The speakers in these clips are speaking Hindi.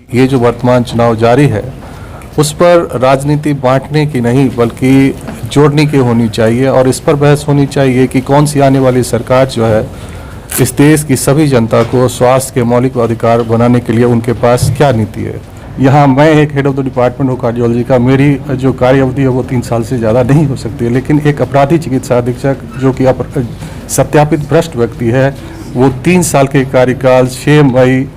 ये जो वर्तमान चुनाव जारी है उस पर राजनीति बांटने की नहीं बल्कि जोड़ने की होनी चाहिए और इस पर बहस होनी चाहिए कि कौन सी आने वाली सरकार जो है इस देश की सभी जनता को स्वास्थ्य के मौलिक अधिकार बनाने के लिए उनके पास क्या नीति है। यहाँ मैं एक head of the department of cardiology का, मेरी जो कार्य अवधि है वो 3 साल से ज़्यादा नहीं हो सकती है, लेकिन एक अपराधी चिकित्सा अधीक्षक जो कि सत्यापित भ्रष्ट व्यक्ति है वो 3 साल के कार्यकाल 6 मई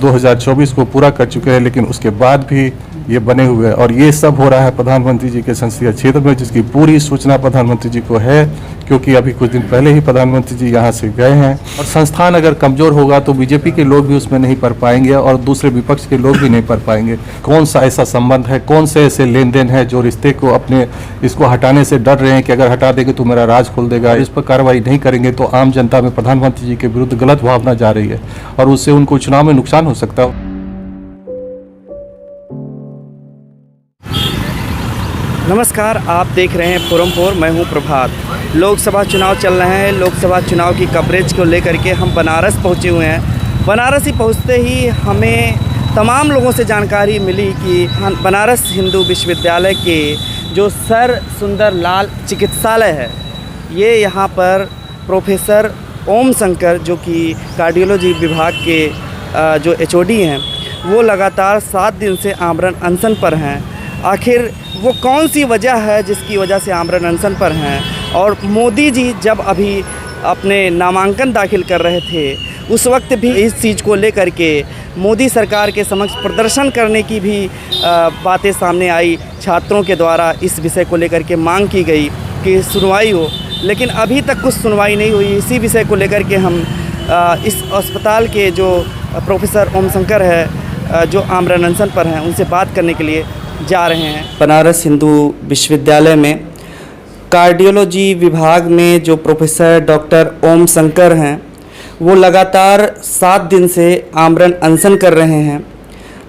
2024 को पूरा कर चुके हैं, लेकिन उसके बाद भी ये बने हुए हैं और ये सब हो रहा है प्रधानमंत्री जी के संसदीय क्षेत्र में, जिसकी पूरी सूचना प्रधानमंत्री जी को है क्योंकि अभी कुछ दिन पहले ही प्रधानमंत्री जी यहाँ से गए हैं। और संस्थान अगर कमज़ोर होगा तो बीजेपी के लोग भी उसमें नहीं पढ़ पाएंगे और दूसरे विपक्ष के लोग भी नहीं पढ़ पाएंगे। कौन सा ऐसा संबंध है, कौन से ऐसे लेन देन है जो रिश्ते को अपने इसको हटाने से डर रहे हैं कि अगर हटा देंगे तो मेरा राज खोल देगा। इस पर कार्रवाई नहीं करेंगे तो आम जनता में प्रधानमंत्री जी के विरुद्ध गलत भावना जा रही है और उससे उनको चुनाव में नुकसान हो सकता है। नमस्कार, आप देख रहे हैं पुरमपुर, मैं हूं प्रभात। लोकसभा चुनाव चल रहे हैं। लोकसभा चुनाव की कवरेज को लेकर के हम बनारस पहुंचे हुए हैं। बनारस ही पहुंचते ही हमें तमाम लोगों से जानकारी मिली कि बनारस हिंदू विश्वविद्यालय के जो सर सुंदर लाल चिकित्सालय है, ये यहाँ पर प्रोफेसर ओम शंकर जो कि कार्डियोलॉजी विभाग के जो एचओडी हैं, वो लगातार 7 दिन से आमरण अनशन पर हैं। आखिर वो कौन सी वजह है जिसकी वजह से आमरण अनशन पर हैं? और मोदी जी जब अभी अपने नामांकन दाखिल कर रहे थे उस वक्त भी इस चीज़ को लेकर के मोदी सरकार के समक्ष प्रदर्शन करने की भी बातें सामने आई। छात्रों के द्वारा इस विषय को लेकर के मांग की गई कि सुनवाई हो, लेकिन अभी तक कुछ सुनवाई नहीं हुई। इसी विषय को लेकर के हम इस अस्पताल के जो प्रोफेसर ओम शंकर है जो आमरण अनशन पर हैं, उनसे बात करने के लिए जा रहे हैं। बनारस हिंदू विश्वविद्यालय में कार्डियोलॉजी विभाग में जो प्रोफेसर डॉक्टर ओम शंकर हैं, वो लगातार 7 दिन से आमरण अनशन कर रहे हैं।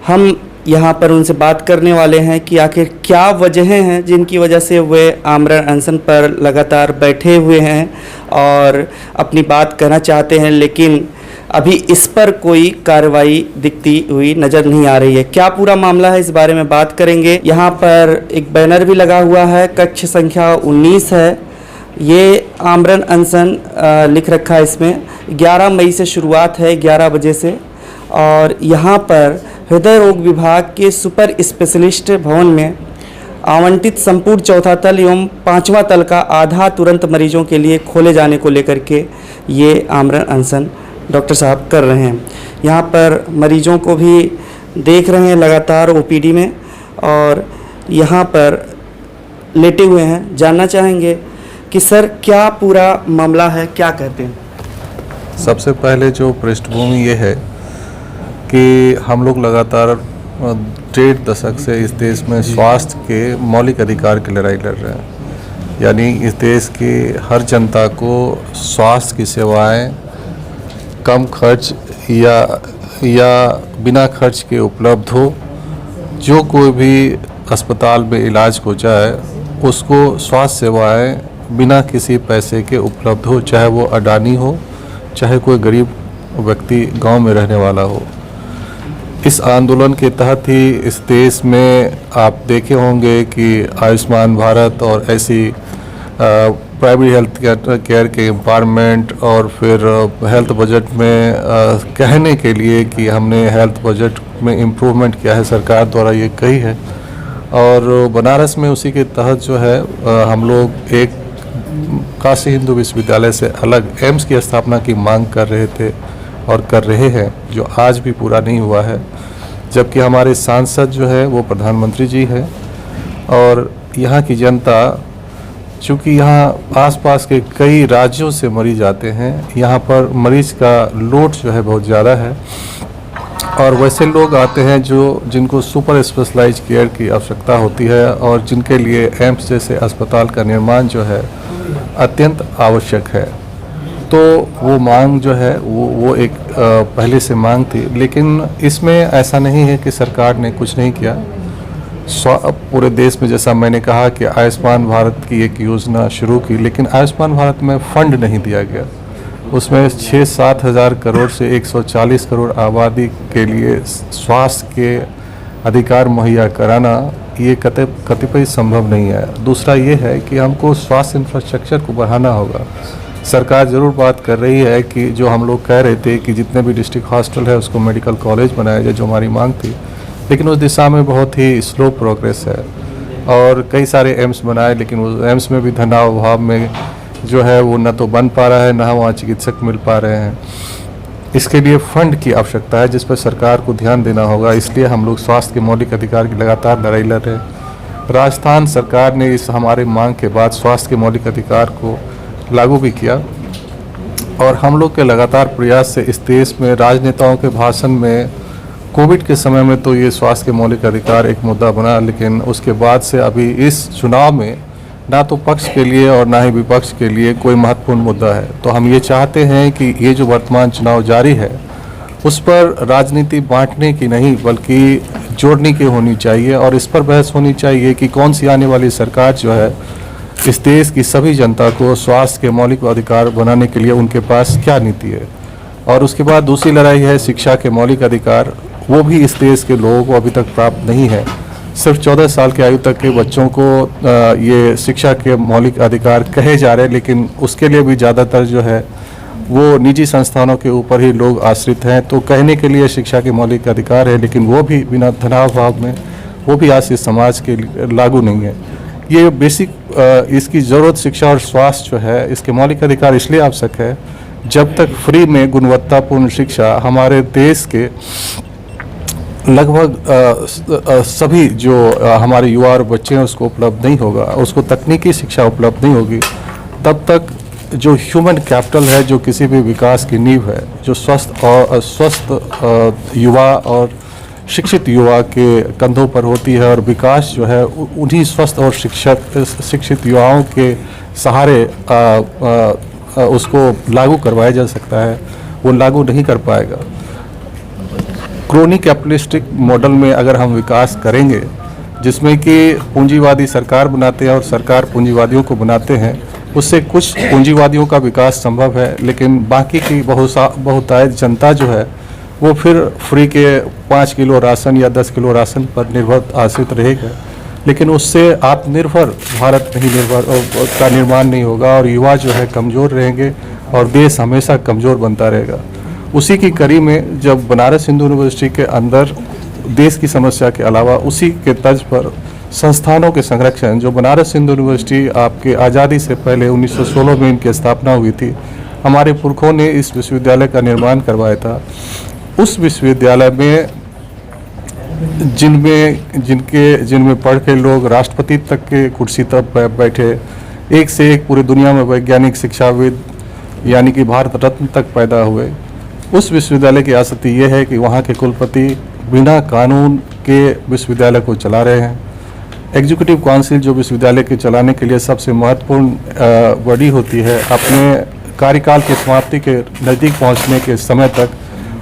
हम यहाँ पर उनसे बात करने वाले हैं कि आखिर क्या वजहें हैं जिनकी वजह से वे आमरण अनशन पर लगातार बैठे हुए हैं और अपनी बात कहना चाहते हैं, लेकिन अभी इस पर कोई कार्रवाई दिखती हुई नज़र नहीं आ रही है। क्या पूरा मामला है, इस बारे में बात करेंगे। यहाँ पर एक बैनर भी लगा हुआ है, कक्ष संख्या 19 है। ये आमरण अनशन लिख रखा है इसमें। 11 मई से शुरुआत है, 11 बजे से। और यहाँ पर हृदय रोग विभाग के सुपर स्पेशलिस्ट भवन में आवंटित संपूर्ण 4था तल एवं 5वां तल का आधा तुरंत मरीजों के लिए खोले जाने को लेकर के ये आमरण अनशन डॉक्टर साहब कर रहे हैं। यहाँ पर मरीजों को भी देख रहे हैं लगातार ओपीडी में और यहाँ पर लेटे हुए हैं। जानना चाहेंगे कि सर क्या पूरा मामला है, क्या कहते हैं? सबसे पहले जो पृष्ठभूमि ये है कि हम लोग लगातार 1.5 दशक से इस देश में स्वास्थ्य के मौलिक अधिकार की लड़ाई लड़ रहे हैं। यानी इस देश की हर जनता को स्वास्थ्य की सेवाएं कम खर्च या बिना खर्च के उपलब्ध हो। जो कोई भी अस्पताल में इलाज हो जाए उसको स्वास्थ्य सेवाएं बिना किसी पैसे के उपलब्ध हो, चाहे वो अडानी हो, चाहे कोई गरीब व्यक्ति गांव में रहने वाला हो। इस आंदोलन के तहत ही इस देश में आप देखे होंगे कि आयुष्मान भारत और ऐसी प्राइमरी हेल्थ केयर के एम्पावरमेंट और फिर हेल्थ बजट में कहने के लिए कि हमने हेल्थ बजट में इम्प्रूवमेंट किया है, सरकार द्वारा ये कही है। और बनारस में उसी के तहत जो है हम लोग एक काशी हिंदू विश्वविद्यालय से अलग एम्स की स्थापना की मांग कर रहे थे और कर रहे हैं, जो आज भी पूरा नहीं हुआ है। जबकि हमारे सांसद जो है वो प्रधानमंत्री जी हैं और यहाँ की जनता, चूँकि यहाँ आसपास के कई राज्यों से मरीज आते हैं, यहाँ पर मरीज का लोड जो है बहुत ज़्यादा है और वैसे लोग आते हैं जिनको सुपर स्पेशलाइज्ड केयर की आवश्यकता होती है और जिनके लिए एम्स जैसे अस्पताल का निर्माण जो है अत्यंत आवश्यक है। तो वो मांग जो है वो एक पहले से मांग थी, लेकिन इसमें ऐसा नहीं है कि सरकार ने कुछ नहीं किया। पूरे देश में जैसा मैंने कहा कि आयुष्मान भारत की एक योजना शुरू की, लेकिन आयुष्मान भारत में फंड नहीं दिया गया उसमें 6-7 हज़ार करोड़ से 140 करोड़ आबादी के लिए स्वास्थ्य के अधिकार मुहैया कराना ये कतिपय संभव नहीं है। दूसरा ये है कि हमको स्वास्थ्य इंफ्रास्ट्रक्चर को बढ़ाना होगा। सरकार ज़रूर बात कर रही है कि जो हम लोग कह रहे थे कि जितने भी डिस्ट्रिक्ट हॉस्पिटल है उसको मेडिकल कॉलेज बनाया जाए, जो हमारी मांग थी, लेकिन उस दिशा में बहुत ही स्लो प्रोग्रेस है। और कई सारे एम्स बनाए, लेकिन उस एम्स में भी धनाभाव में जो है वो न तो बन पा रहा है, न वहाँ चिकित्सक मिल पा रहे हैं। इसके लिए फंड की आवश्यकता है जिस पर सरकार को ध्यान देना होगा। इसलिए हम लोग स्वास्थ्य के मौलिक अधिकार की लगातार लड़ाई लड़ रहे हैं। राजस्थान सरकार ने इस हमारे मांग के बाद स्वास्थ्य के मौलिक अधिकार को लागू भी किया और हम लोग के लगातार प्रयास से इस देश में राजनेताओं के भाषण में कोविड के समय में तो ये स्वास्थ्य के मौलिक अधिकार एक मुद्दा बना, लेकिन उसके बाद से अभी इस चुनाव में ना तो पक्ष के लिए और ना ही विपक्ष के लिए कोई महत्वपूर्ण मुद्दा है। तो हम ये चाहते हैं कि ये जो वर्तमान चुनाव जारी है उस पर राजनीति बांटने की नहीं बल्कि जोड़ने की होनी चाहिए और इस पर बहस होनी चाहिए कि कौन सी आने वाली सरकार जो है इस देश की सभी जनता को स्वास्थ्य के मौलिक अधिकार बनाने के लिए उनके पास क्या नीति है। और उसके बाद दूसरी लड़ाई है शिक्षा के मौलिक अधिकार। वो भी इस देश के लोगों को अभी तक प्राप्त नहीं है। सिर्फ 14 साल की आयु तक के बच्चों को ये शिक्षा के मौलिक अधिकार कहे जा रहे हैं, लेकिन उसके लिए भी ज़्यादातर जो है वो निजी संस्थानों के ऊपर ही लोग आश्रित हैं। तो कहने के लिए शिक्षा के मौलिक अधिकार है, लेकिन वो भी बिना धनाभाव में वो भी आज इस समाज के लागू नहीं है। ये बेसिक इसकी ज़रूरत शिक्षा और स्वास्थ्य जो है इसके मौलिक अधिकार इसलिए आवश्यक है जब तक फ्री में गुणवत्तापूर्ण शिक्षा हमारे देश के लगभग सभी जो हमारे युवा और बच्चे हैं उसको उपलब्ध नहीं होगा, उसको तकनीकी शिक्षा उपलब्ध नहीं होगी, तब तक जो ह्यूमन कैपिटल है, जो किसी भी विकास की नींव है, जो स्वस्थ युवा और शिक्षित युवा के कंधों पर होती है और विकास जो है उन्हीं स्वस्थ और शिक्षित युवाओं के सहारे उसको लागू करवाया जा सकता है, वो लागू नहीं कर पाएगा। क्रोनी कैपिटलिस्टिक मॉडल में अगर हम विकास करेंगे जिसमें कि पूंजीवादी सरकार बनाते हैं और सरकार पूंजीवादियों को बनाते हैं, उससे कुछ पूंजीवादियों का विकास संभव है, लेकिन बाकी की बहुतायत जनता जो है वो फिर फ्री के 5 किलो राशन या 10 किलो राशन पर निर्भर आश्रित रहेगा, लेकिन उससे आत्मनिर्भर भारत का निर्माण नहीं होगा और युवा जो है कमज़ोर रहेंगे और देश हमेशा कमज़ोर बनता रहेगा। उसी की कड़ी में जब बनारस हिंदू यूनिवर्सिटी के अंदर देश की समस्या के अलावा उसी के तर्ज पर संस्थानों के संरक्षण, जो बनारस हिंदू यूनिवर्सिटी आपके आज़ादी से पहले 1916 में इनकी स्थापना हुई थी, हमारे पुरखों ने इस विश्वविद्यालय का निर्माण करवाया था। उस विश्वविद्यालय में जिनमें पढ़ के लोग राष्ट्रपति तक के कुर्सी तक बैठे, एक से एक पूरी दुनिया में वैज्ञानिक शिक्षाविद यानी कि भारत रत्न तक पैदा हुए। उस विश्वविद्यालय की आसक्ति ये है कि वहाँ के कुलपति बिना कानून के विश्वविद्यालय को चला रहे हैं। एग्जीक्यूटिव काउंसिल जो विश्वविद्यालय के चलाने के लिए सबसे महत्वपूर्ण बॉडी होती है, अपने कार्यकाल की समाप्ति के नज़दीक पहुँचने के समय तक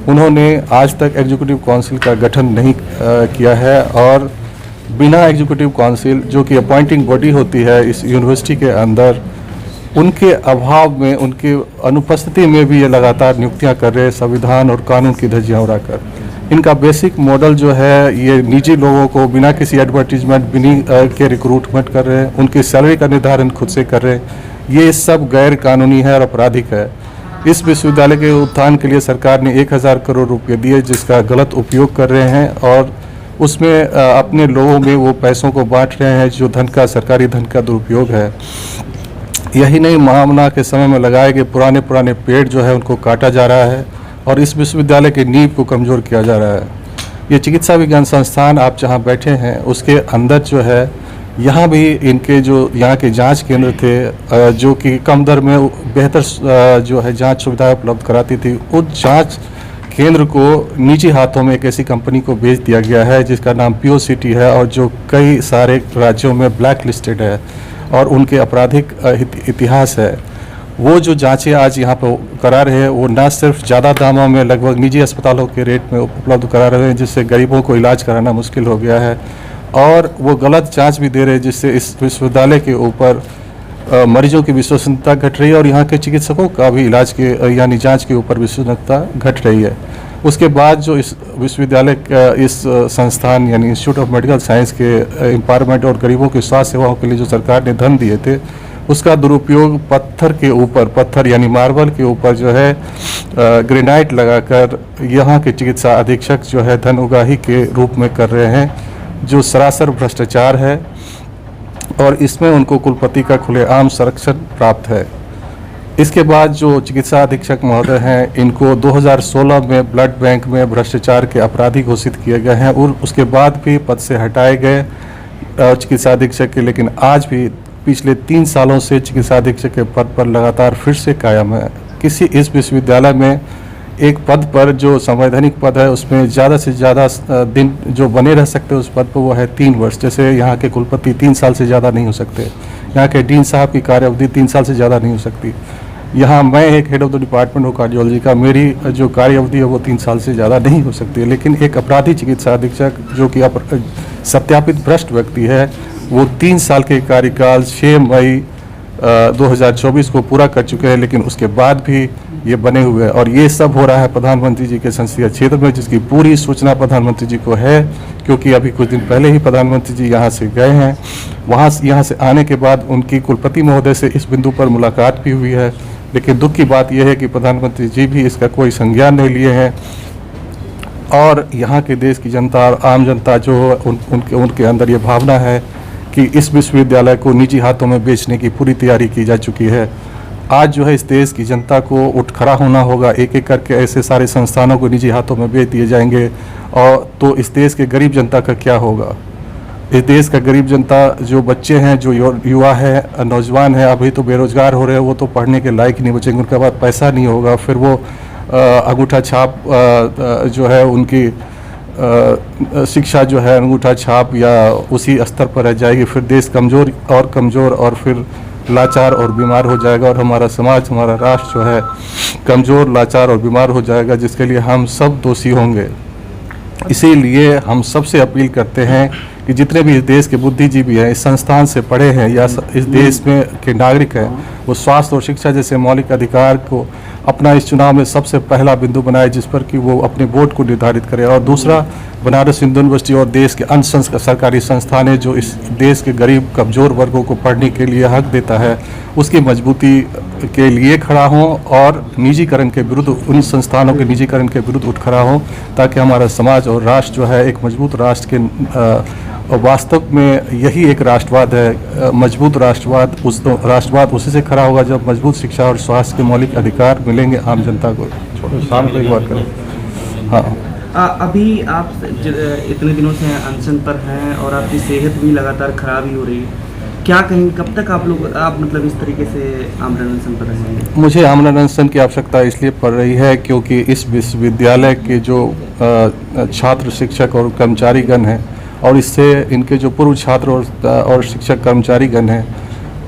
उन्होंने आज तक एग्जीक्यूटिव काउंसिल का गठन नहीं किया है और बिना एग्जीक्यूटिव काउंसिल जो कि अपॉइंटिंग बॉडी होती है इस यूनिवर्सिटी के अंदर, उनके अभाव में, उनकी अनुपस्थिति में भी ये लगातार नियुक्तियां कर रहे हैं संविधान और कानून की धज्जियां उड़ाकर। इनका बेसिक मॉडल जो है ये निजी लोगों को बिना किसी एडवर्टीजमेंट के रिक्रूटमेंट कर रहे हैं, उनकी सैलरी का निर्धारण खुद से कर रहे हैं। ये सब गैर कानूनी है और आपराधिक है। इस विश्वविद्यालय के उत्थान के लिए सरकार ने 1000 करोड़ रुपये दिए जिसका गलत उपयोग कर रहे हैं और उसमें अपने लोगों में वो पैसों को बांट रहे हैं जो सरकारी धन का दुरुपयोग है। यही नहीं, महामना के समय में लगाए गए पुराने पेड़ जो है उनको काटा जा रहा है और इस विश्वविद्यालय के नींव को कमज़ोर किया जा रहा है। ये चिकित्सा विज्ञान संस्थान आप जहाँ बैठे हैं उसके अंदर जो है यहाँ भी इनके जो यहाँ के जांच केंद्र थे जो कि कम दर में बेहतर जो है जांच सुविधाएं उपलब्ध कराती थी, उस जांच केंद्र को निजी हाथों में एक ऐसी कंपनी को बेच दिया गया है जिसका नाम POCT है और जो कई सारे राज्यों में ब्लैक लिस्टेड है और उनके आपराधिक इतिहास है। वो जो जांचें आज यहाँ पर करा रहे हैं वो न सिर्फ ज़्यादा दामों में लगभग निजी अस्पतालों के रेट में उपलब्ध करा रहे हैं जिससे गरीबों को इलाज कराना मुश्किल हो गया है, और वो गलत जांच भी दे रहे हैं जिससे इस विश्वविद्यालय के ऊपर मरीजों की विश्वसनीयता घट रही है और यहाँ के चिकित्सकों का भी इलाज के यानी जांच के ऊपर विश्वसनीयता घट रही है। उसके बाद जो इस विश्वविद्यालय का इस संस्थान यानी इंस्टीट्यूट ऑफ मेडिकल साइंस के एम्पावरमेंट और गरीबों की स्वास्थ्य सेवाओं के लिए जो सरकार ने धन दिए थे, उसका दुरुपयोग पत्थर के ऊपर, पत्थर यानी मार्बल के ऊपर जो है ग्रेनाइट लगाकर यहाँ के चिकित्सा अधीक्षक जो है धन उगाही के रूप में कर रहे हैं, जो सरासर भ्रष्टाचार है और इसमें उनको कुलपति का खुलेआम संरक्षण प्राप्त है। इसके बाद जो चिकित्सा अधीक्षक महोदय हैं, इनको 2016 में ब्लड बैंक में भ्रष्टाचार के अपराधी घोषित किए गए हैं और उसके बाद भी पद से हटाए गए चिकित्सा अधीक्षक के, लेकिन आज भी पिछले 3 सालों से चिकित्सा अधीक्षक के पद पर लगातार फिर से कायम है। किसी इस विश्वविद्यालय में एक पद पर जो संवैधानिक पद है उसमें ज़्यादा से ज़्यादा दिन जो बने रह सकते हैं उस पद पर वो है 3 वर्ष। जैसे यहाँ के कुलपति 3 साल से ज़्यादा नहीं हो सकते, यहाँ के डीन साहब की कार्य अवधि 3 साल से ज़्यादा नहीं हो सकती। यहाँ मैं एक हेड ऑफ द डिपार्टमेंट हूँ कार्डियोलॉजी का, मेरी जो कार्य अवधि है वो 3 साल से ज़्यादा नहीं हो सकती है। लेकिन एक अपराधी चिकित्सा अधीक्षक जो कि सत्यापित भ्रष्ट व्यक्ति है, वो 3 साल के कार्यकाल 6 मई 2024 को पूरा कर चुके हैं, लेकिन उसके बाद भी ये बने हुए हैं। और ये सब हो रहा है प्रधानमंत्री जी के संसदीय क्षेत्र में, जिसकी पूरी सूचना प्रधानमंत्री जी को है, क्योंकि अभी कुछ दिन पहले ही प्रधानमंत्री जी यहाँ से गए हैं। यहाँ से आने के बाद उनकी कुलपति महोदय से इस बिंदु पर मुलाकात भी हुई है, लेकिन दुख की बात यह है कि प्रधानमंत्री जी भी इसका कोई संज्ञान नहीं लिए हैं। और यहाँ के देश की जनता और आम जनता जो उनके अंदर ये भावना है कि इस विश्वविद्यालय को निजी हाथों में बेचने की पूरी तैयारी की जा चुकी है। आज जो है इस देश की जनता को उठ खड़ा होना होगा, एक एक करके ऐसे सारे संस्थानों को निजी हाथों में बेच दिए जाएंगे और तो इस देश के गरीब जनता का क्या होगा। इस देश का गरीब जनता, जो बच्चे हैं, जो युवा है, नौजवान है, अभी तो बेरोजगार हो रहे हैं, वो तो पढ़ने के लायक नहीं बचेंगे, उनके पास पैसा नहीं होगा, फिर वो अंगूठा छाप जो है उनकी शिक्षा जो है अंगूठा छाप या उसी स्तर पर रह जाएगी। फिर देश कमज़ोर और फिर लाचार और बीमार हो जाएगा और हमारा समाज, हमारा राष्ट्र जो है कमज़ोर, लाचार और बीमार हो जाएगा, जिसके लिए हम सब दोषी होंगे। इसीलिए हम सबसे अपील करते हैं कि जितने भी इस देश के बुद्धिजीवी हैं, इस संस्थान से पढ़े हैं या इस देश में के नागरिक हैं, वो स्वास्थ्य और शिक्षा जैसे मौलिक अधिकार को अपना इस चुनाव में सबसे पहला बिंदु बनाए, जिस पर कि वो अपने वोट को निर्धारित करें। और दूसरा, बनारस हिंदू यूनिवर्सिटी और देश के अन्य सरकारी संस्थानें जो इस देश के गरीब कमज़ोर वर्गों को पढ़ने के लिए हक देता है, उसकी मजबूती के लिए खड़ा हों और निजीकरण के विरुद्ध, उन संस्थानों के निजीकरण के विरुद्ध उठ खड़ा हों, ताकि हमारा समाज और राष्ट्र जो है एक मजबूत राष्ट्र के वास्तव में यही एक राष्ट्रवाद है। मजबूत राष्ट्रवाद उसी से खड़ा होगा जब मजबूत शिक्षा और स्वास्थ्य के मौलिक अधिकार मिलेंगे आम जनता को। शाम को एक बार करें। हाँ, अभी आप इतने दिनों से अनशन पर हैं और आपकी सेहत भी लगातार खराब ही हो रही है, क्या कहेंगे, कब तक आप मतलब इस तरीके से आमरण अनशन पर रहेंगे? मुझे आमरण अनशन की आवश्यकता इसलिए पड़ रही है क्योंकि इस विश्वविद्यालय के जो छात्र, शिक्षक और कर्मचारीगण हैं और इससे इनके जो पूर्व छात्र और शिक्षक कर्मचारीगण हैं,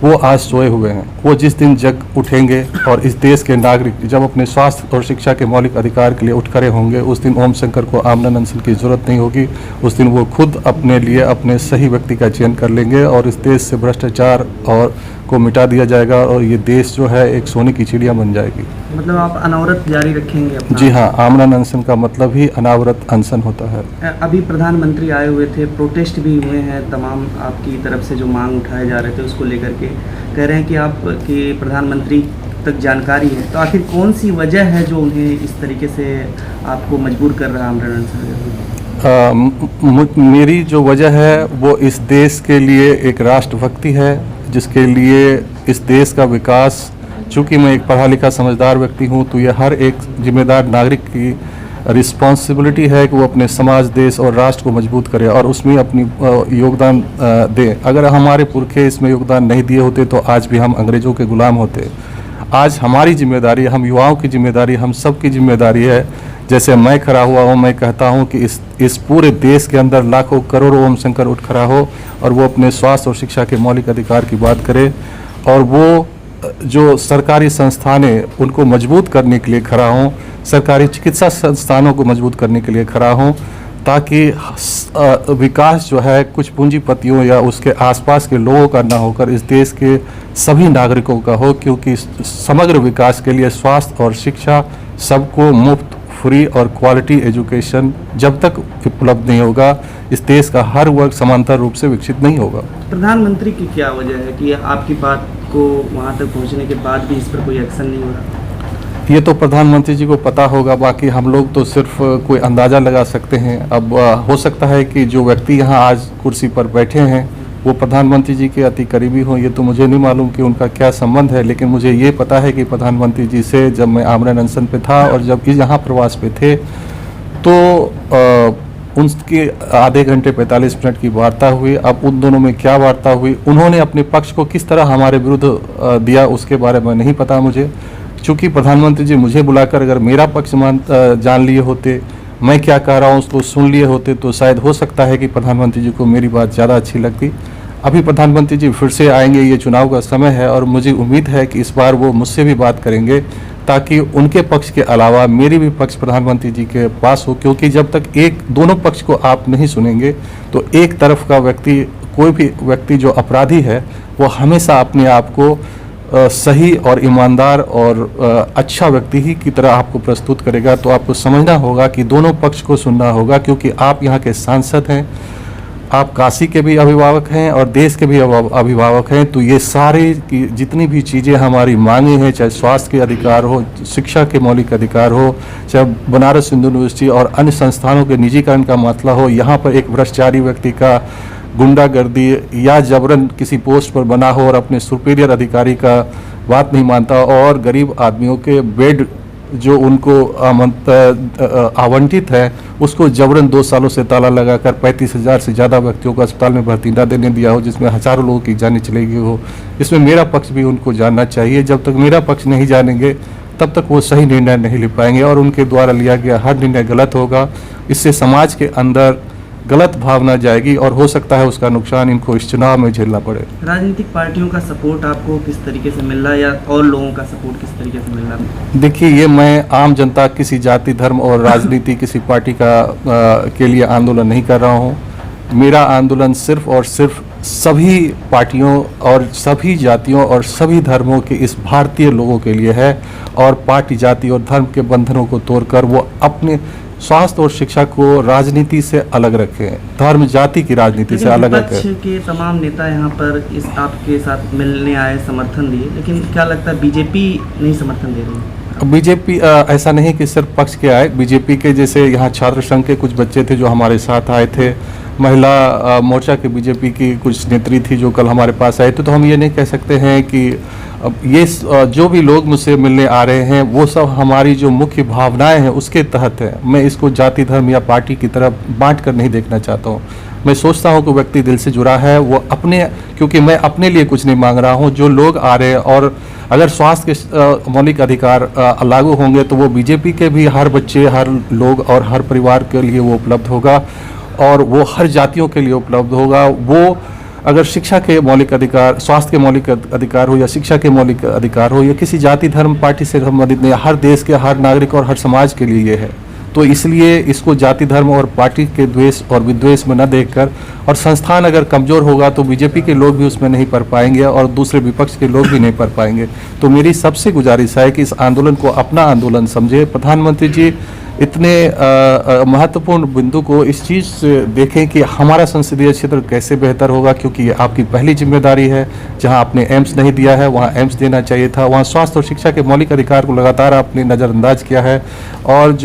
वो आज सोए हुए हैं। वो जिस दिन जग उठेंगे और इस देश के नागरिक जब अपने स्वास्थ्य और शिक्षा के मौलिक अधिकार के लिए उठ खड़े होंगे, उस दिन ओम शंकर को आमरण अनशन की जरूरत नहीं होगी। उस दिन वो खुद अपने लिए अपने सही व्यक्ति का चयन कर लेंगे और इस देश से भ्रष्टाचार और को मिटा दिया जाएगा और ये देश जो है एक सोने की चिड़िया बन जाएगी। मतलब आप अनावरत जारी रखेंगे अपना? जी हाँ, आमरण अनशन का मतलब ही अनावरत अनशन होता है। अभी प्रधानमंत्री आए हुए थे, प्रोटेस्ट भी हुए हैं, तमाम आपकी तरफ से जो मांग उठाए जा रहे थे उसको लेकर के कह रहे हैं कि आपके प्रधानमंत्री तक जानकारी है, तो आखिर कौन सी वजह है जो उन्हें इस तरीके से आपको मजबूर कर रहा है आमरण अनशन? मेरी जो वजह है वो इस देश के लिए एक राष्ट्रभक्ति है, जिसके लिए इस देश का विकास, चूँकि मैं एक पढ़ा लिखा समझदार व्यक्ति हूँ, तो ये हर एक जिम्मेदार नागरिक की रिस्पॉन्सिबिलिटी है कि वो अपने समाज, देश और राष्ट्र को मजबूत करे और उसमें अपनी योगदान दे। अगर हमारे पुरखे इसमें योगदान नहीं दिए होते तो आज भी हम अंग्रेज़ों के गुलाम होते। आज हमारी जिम्मेदारी, हम युवाओं की जिम्मेदारी, हम सब की जिम्मेदारी है। जैसे मैं खड़ा हुआ हूँ, मैं कहता हूँ कि इस पूरे देश के अंदर लाखों करोड़ों ओम शंकर उठ खड़ा हो और वो अपने स्वास्थ्य और शिक्षा के मौलिक अधिकार की बात करे और वो जो सरकारी संस्थानें उनको मजबूत करने के लिए खड़ा हों, सरकारी चिकित्सा संस्थानों को मजबूत करने के लिए खड़ा हों, ताकि विकास जो है कुछ पूंजीपतियों या उसके आसपास के लोगों का ना होकर इस देश के सभी नागरिकों का हो, क्योंकि समग्र विकास के लिए स्वास्थ्य और शिक्षा सबको मुफ्त, फ्री और क्वालिटी एजुकेशन जब तक उपलब्ध नहीं होगा, इस देश का हर वर्ग समांतर रूप से विकसित नहीं होगा। प्रधानमंत्री की क्या वजह है कि आपकी बात को वहाँ तक पहुँचने के बाद भी इस पर कोई एक्शन नहीं हो रहा? ये तो प्रधानमंत्री जी को पता होगा, बाकी हम लोग तो सिर्फ कोई अंदाज़ा लगा सकते हैं। अब हो सकता है कि जो व्यक्ति यहाँ आज कुर्सी पर बैठे हैं वो प्रधानमंत्री जी के अति करीबी हों, ये तो मुझे नहीं मालूम कि उनका क्या संबंध है, लेकिन मुझे ये पता है कि प्रधानमंत्री जी से जब मैं आमरण अनशन पे था और जब यहाँ प्रवास पे थे तो उनके आधे घंटे 45 मिनट की वार्ता हुई। अब उन दोनों में क्या वार्ता हुई, उन्होंने अपने पक्ष को किस तरह हमारे विरुद्ध दिया, उसके बारे में नहीं पता मुझे। चूँकि प्रधानमंत्री जी मुझे बुलाकर अगर मेरा पक्ष जान लिए होते, मैं क्या कह रहा हूँ उसको सुन लिए होते, तो शायद हो सकता है कि प्रधानमंत्री जी को मेरी बात ज़्यादा अच्छी लगती। अभी प्रधानमंत्री जी फिर से आएंगे, ये चुनाव का समय है और मुझे उम्मीद है कि इस बार वो मुझसे भी बात करेंगे ताकि उनके पक्ष के अलावा मेरी भी पक्ष प्रधानमंत्री जी के पास हो, क्योंकि जब तक दोनों पक्ष को आप नहीं सुनेंगे तो एक तरफ का व्यक्ति, कोई भी व्यक्ति जो अपराधी है, वो हमेशा अपने आप को सही और ईमानदार और अच्छा व्यक्ति ही की तरह आपको प्रस्तुत करेगा। तो आपको समझना होगा कि दोनों पक्ष को सुनना होगा, क्योंकि आप यहाँ के सांसद हैं, आप काशी के भी अभिभावक हैं और देश के भी अभिभावक हैं। तो ये सारे की जितनी भी चीज़ें हमारी मांगे हैं, चाहे स्वास्थ्य के अधिकार हो, शिक्षा के मौलिक अधिकार हो, चाहे बनारस हिंदू यूनिवर्सिटी और अन्य संस्थानों के निजीकरण का मसला हो, यहाँ पर एक भ्रष्टाचारी व्यक्ति का गुंडागर्दी या जबरन किसी पोस्ट पर बना हो और अपने सुपीरियर अधिकारी का बात नहीं मानता, और गरीब आदमियों के बेड जो उनको आवंटित है उसको जबरन 2 सालों से ताला लगाकर 35,000 से ज़्यादा व्यक्तियों को अस्पताल में भर्ती न देने दिया हो, जिसमें हज़ारों लोगों की जानें चली गई हो। इसमें मेरा पक्ष भी उनको जानना चाहिए। जब तक मेरा पक्ष नहीं जानेंगे तब तक वो सही निर्णय नहीं ले पाएंगे और उनके द्वारा लिया गया हर निर्णय गलत होगा। इससे समाज के अंदर गलत भावना जाएगी और हो सकता है उसका नुकसान इनको इस चुनाव में झेलना पड़े। राजनीतिक पार्टियों का सपोर्ट आपको किस तरीके से मिल रहा है या और लोगों का सपोर्ट किस तरीके से मिल रहा है? देखिए, ये मैं आम जनता किसी जाति, धर्म और राजनीति किसी पार्टी के लिए आंदोलन नहीं कर रहा हूँ। मेरा आंदोलन सिर्फ और सिर्फ सभी पार्टियों और सभी जातियों और सभी धर्मों के इस भारतीय लोगों के लिए है, और पार्टी, जाति और धर्म के बंधनों को तोड़कर वो अपने स्वास्थ्य और शिक्षा को राजनीति से अलग रखें, धर्म जाति की राजनीति से अलग रखें। विपक्ष के तमाम नेता यहाँ पर इस आपके साथ मिलने आए, समर्थन दिए, लेकिन क्या लगता है बीजेपी नहीं समर्थन दे रही है? बीजेपी ऐसा नहीं कि सिर्फ पक्ष के आए, बीजेपी के जैसे यहाँ छात्र संघ के कुछ बच्चे थे जो हमारे साथ आए थे, महिला मोर्चा के बीजेपी की कुछ नेत्री थी जो कल हमारे पास आए थे। तो हम ये नहीं कह सकते हैं कि ये जो भी लोग मुझसे मिलने आ रहे हैं वो सब हमारी जो मुख्य भावनाएं हैं उसके तहत है। मैं इसको जाति, धर्म या पार्टी की तरफ बांट कर नहीं देखना चाहता हूँ। मैं सोचता हूँ कि व्यक्ति दिल से जुड़ा है, वो अपने, क्योंकि मैं अपने लिए कुछ नहीं मांग रहा हूँ। जो लोग आ रहे हैं, और अगर स्वास्थ्य के मौलिक अधिकार लागू होंगे तो वो बीजेपी के भी हर बच्चे, हर लोग और हर परिवार के लिए वो उपलब्ध होगा, और वो हर जातियों के लिए उपलब्ध होगा। वो अगर शिक्षा के मौलिक अधिकार, स्वास्थ्य के मौलिक अधिकार हो या शिक्षा के मौलिक अधिकार हो, या किसी जाति, धर्म, पार्टी से संबंधित नहीं, हर देश के हर नागरिक और हर समाज के लिए ये है। तो इसलिए इसको जाति, धर्म और पार्टी के द्वेष और विद्वेष में न देखकर, और संस्थान अगर कमज़ोर होगा तो बीजेपी के लोग भी उसमें नहीं पढ़ पाएंगे और दूसरे विपक्ष के लोग भी नहीं पढ़ पाएंगे। तो मेरी सबसे गुजारिश है कि इस आंदोलन को अपना आंदोलन समझे। प्रधानमंत्री जी इतने महत्वपूर्ण बिंदु को इस चीज़ से देखें कि हमारा संसदीय क्षेत्र कैसे बेहतर होगा, क्योंकि ये आपकी पहली जिम्मेदारी है। जहां आपने एम्स नहीं दिया है वहां एम्स देना चाहिए था। वहां स्वास्थ्य और शिक्षा के मौलिक अधिकार को लगातार आपने नज़रअंदाज किया है, और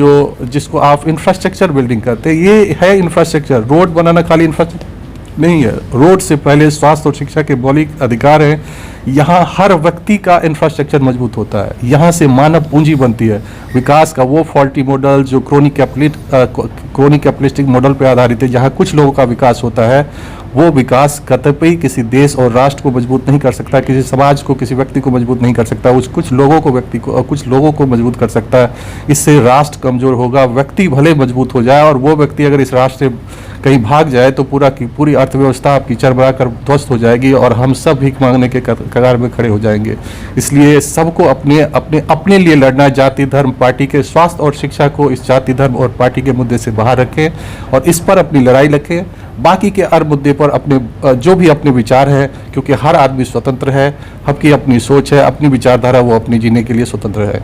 जिसको आप इंफ्रास्ट्रक्चर बिल्डिंग करते हैं, ये है इंफ्रास्ट्रक्चर। रोड बनाना खाली इंफ्रास्ट्रक्चर नहीं है, रोड से पहले स्वास्थ्य और शिक्षा के मौलिक अधिकार हैं। यहाँ हर व्यक्ति का इंफ्रास्ट्रक्चर मजबूत होता है, यहाँ से मानव पूंजी बनती है। विकास का वो फॉल्टी मॉडल जो क्रोनिक कैपिटलिस्टिक मॉडल पर आधारित है, जहाँ कुछ लोगों का विकास होता है, वो विकास कतई किसी देश और राष्ट्र को मजबूत नहीं कर सकता, किसी समाज को, किसी व्यक्ति को मजबूत नहीं कर सकता। कुछ लोगों को, व्यक्ति को, कुछ लोगों को मजबूत कर सकता है। इससे राष्ट्र कमजोर होगा। व्यक्ति भले मजबूत हो जाए, और वो व्यक्ति अगर इस राष्ट्र कहीं भाग जाए तो पूरा की पूरी अर्थव्यवस्था आपकी चरमराकर ध्वस्त हो जाएगी और हम सब भीख मांगने के कगार में खड़े हो जाएंगे। इसलिए सबको अपने अपने अपने लिए लड़ना, जाति धर्म पार्टी के स्वास्थ्य और शिक्षा को इस जाति धर्म और पार्टी के मुद्दे से बाहर रखें और इस पर अपनी लड़ाई रखें। बाकी के हर मुद्दे पर अपने जो भी अपने विचार है, क्योंकि हर आदमी स्वतंत्र है, सबकी अपनी सोच है, अपनी विचारधारा वो अपनी जीने के लिए स्वतंत्र है।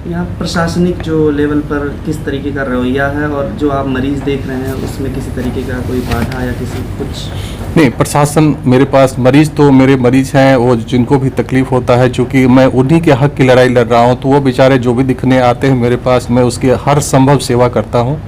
यहाँ प्रशासनिक जो लेवल पर किस तरीके का रवैया है और जो आप मरीज देख रहे हैं उसमें किसी तरीके का कोई बाधा या किसी कुछ? नहीं, प्रशासन मेरे पास मरीज तो मेरे मरीज हैं, वो जिनको भी तकलीफ होता है, चूँकि मैं उन्हीं के हक की लड़ाई लड़ रहा हूँ, तो वो बेचारे जो भी दिखने आते हैं मेरे पास, मैं उसकी हर संभव सेवा करता हूँ।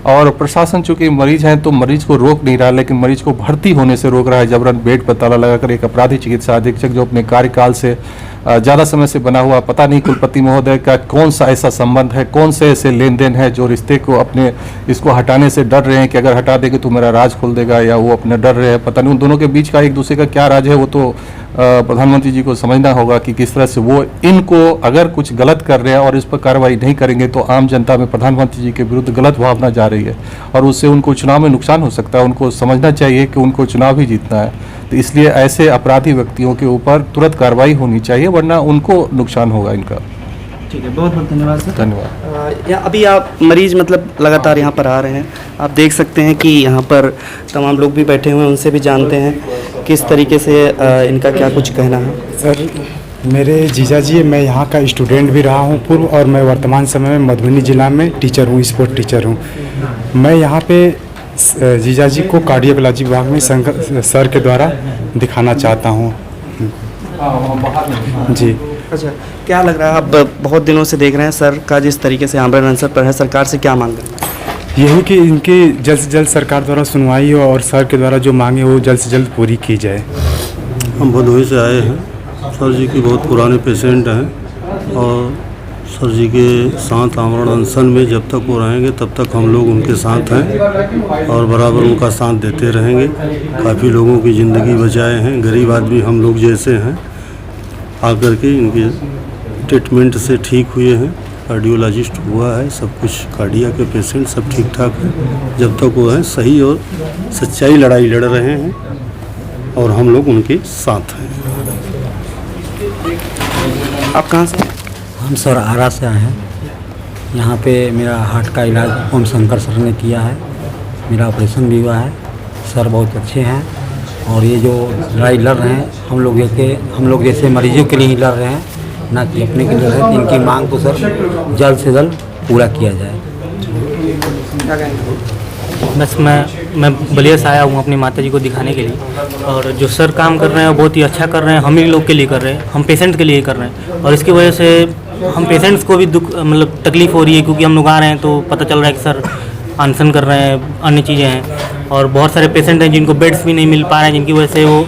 और प्रशासन चूँकि मरीज हैं तो मरीज को रोक नहीं रहा, लेकिन मरीज को भर्ती होने से रोक रहा है जबरन बेड पर ताला लगाकर। एक अपराधी चिकित्सा अधीक्षक जो अपने कार्यकाल से ज़्यादा समय से बना हुआ, पता नहीं कुलपति महोदय का कौन सा ऐसा संबंध है, कौन से ऐसे लेन देन है जो रिश्ते को अपने इसको हटाने से डर रहे हैं कि अगर हटा देंगे तो मेरा राज खोल देगा, या वो अपने डर रहे हैं। पता नहीं उन दोनों के बीच का एक दूसरे का क्या राज है, वो तो प्रधानमंत्री जी को समझना होगा कि किस तरह से वो इनको अगर कुछ गलत कर रहे हैं और इस पर कार्रवाई नहीं करेंगे तो आम जनता में प्रधानमंत्री जी के विरुद्ध गलत भावना जा रही है और उससे उनको चुनाव में नुकसान हो सकता है। उनको समझना चाहिए कि उनको चुनाव ही जीतना है, तो इसलिए ऐसे अपराधी व्यक्तियों के ऊपर तुरंत कार्रवाई होनी चाहिए, वरना उनको नुकसान होगा इनका। ठीक है, बहुत बहुत धन्यवाद सर। धन्यवाद। अभी आप मरीज मतलब लगातार यहाँ पर आ रहे हैं, आप देख सकते हैं कि यहाँ पर तमाम लोग भी बैठे हुए हैं, उनसे भी जानते हैं किस तरीके से इनका क्या कुछ कहना है। सर, मेरे जीजा जी, मैं यहाँ का स्टूडेंट भी रहा हूँ पूर्व, और मैं वर्तमान समय में मधुबनी जिला में टीचर हूँ, स्पोर्ट टीचर हूँ। मैं यहाँ पे जीजा जी को कार्डियोलॉजी विभाग में शंकर सर के द्वारा दिखाना चाहता हूँ जी। अच्छा, क्या लग रहा है, आप बहुत दिनों से देख रहे हैं सर का जिस तरीके से आमरण अनशन पर है, सरकार से क्या मांग रहे हैं? यही कि इनकी जल्द से जल्द सरकार द्वारा सुनवाई हो और सर के द्वारा जो मांगे वो जल्द से जल्द पूरी की जाए। हम भदोही से आए हैं, सर जी के बहुत पुराने पेशेंट हैं और सर जी के साथ आमरण अनशन में जब तक वो रहेंगे तब तक हम लोग उनके साथ हैं और बराबर उनका साथ देते रहेंगे। काफ़ी लोगों की ज़िंदगी बचाए हैं, गरीब आदमी हम लोग जैसे हैं, आकर के इनके ट्रीटमेंट से ठीक हुए हैं। कार्डियोलॉजिस्ट हुआ है, सब कुछ कार्डिया के पेशेंट सब ठीक ठाक हैं। जब तक वो हैं सही और सच्चाई लड़ाई लड़ रहे हैं और हम लोग उनके साथ हैं। आप कहाँ से? हम सर आरा से आए हैं। यहाँ पे मेरा हार्ट का इलाज ओम शंकर सर ने किया है, मेरा ऑपरेशन भी हुआ है। सर बहुत अच्छे हैं और ये जो लड़ाई लड़ रहे हैं हम लोग जैसे मरीजों के लिए ही लड़ रहे हैं, ना कि अपने के लिए लड़ रहे हैं। इनकी मांग को सर जल्द से जल्द पूरा किया जाए। बस मैं बलिया से आया हूँ अपनी माता जी को दिखाने के लिए, और जो सर काम कर रहे हैं वो बहुत ही अच्छा कर रहे हैं। हम ही लोग के लिए कर रहे हैं, हम पेशेंट के लिए ही कर रहे हैं, और इसकी वजह से हम पेशेंट्स को भी दुख मतलब तकलीफ़ हो रही है, क्योंकि हम लोग आ रहे हैं तो पता चल रहा है कि सर अनशन कर रहे हैं, अन्य चीज़ें हैं, और बहुत सारे पेशेंट हैं जिनको बेड्स भी नहीं मिल पा रहे हैं, जिनकी वजह से वो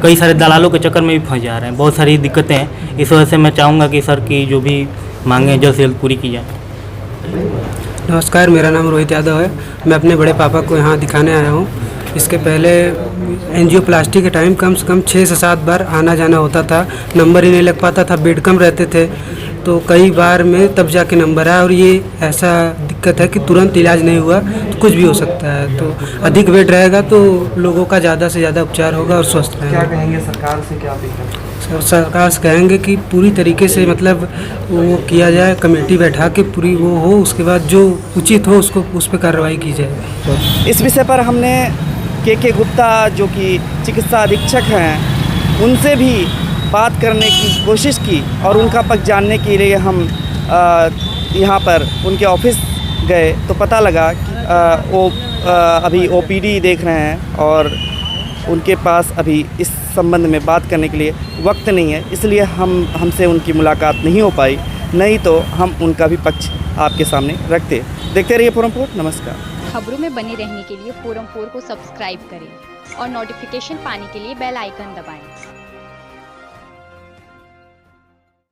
कई सारे दलालों के चक्कर में भी फंस जा रहे हैं। बहुत सारी दिक्कतें हैं, इस वजह से मैं चाहूँगा कि सर की जो भी मांगें जल्द से जल्द पूरी की जाए। नमस्कार, मेरा नाम रोहित यादव है। मैं अपने बड़े पापा को यहाँ दिखाने आया हूँ। इसके पहले एंजियोप्लास्टी के टाइम कम से कम 6 से 7 बार आना जाना होता था, नंबर ही नहीं लग पाता था, बेड कम रहते थे, तो कई बार में तब जाके नंबर आया। और ये ऐसा दिक्कत है कि तुरंत इलाज नहीं हुआ तो कुछ भी हो सकता है, तो अधिक बेड रहेगा तो लोगों का ज़्यादा से ज़्यादा उपचार होगा और स्वस्थ रहेगा। क्या कहेंगे सरकार से, क्या अपेक्षा? सरकार से कहेंगे कि पूरी तरीके से मतलब वो किया जाए, कमेटी बैठा के पूरी वो हो, उसके बाद जो उचित हो उसको उस पर कार्रवाई की जाए। इस विषय पर हमने के गुप्ता जो कि चिकित्सा अधीक्षक हैं उनसे भी बात करने की कोशिश की, और उनका पक्ष जानने के लिए हम यहाँ पर उनके ऑफिस गए तो पता लगा कि वो अभी ओपीडी देख रहे हैं और उनके पास अभी इस संबंध में बात करने के लिए वक्त नहीं है, इसलिए हमसे उनकी मुलाकात नहीं हो पाई, नहीं तो हम उनका भी पक्ष आपके सामने रखते। देखते रहिए फोरम 4। नमस्कार। खबरों में बने रहने के लिए फोरम 4 को सब्सक्राइब करें और नोटिफिकेशन पाने के लिए बेल आइकन दबाएं।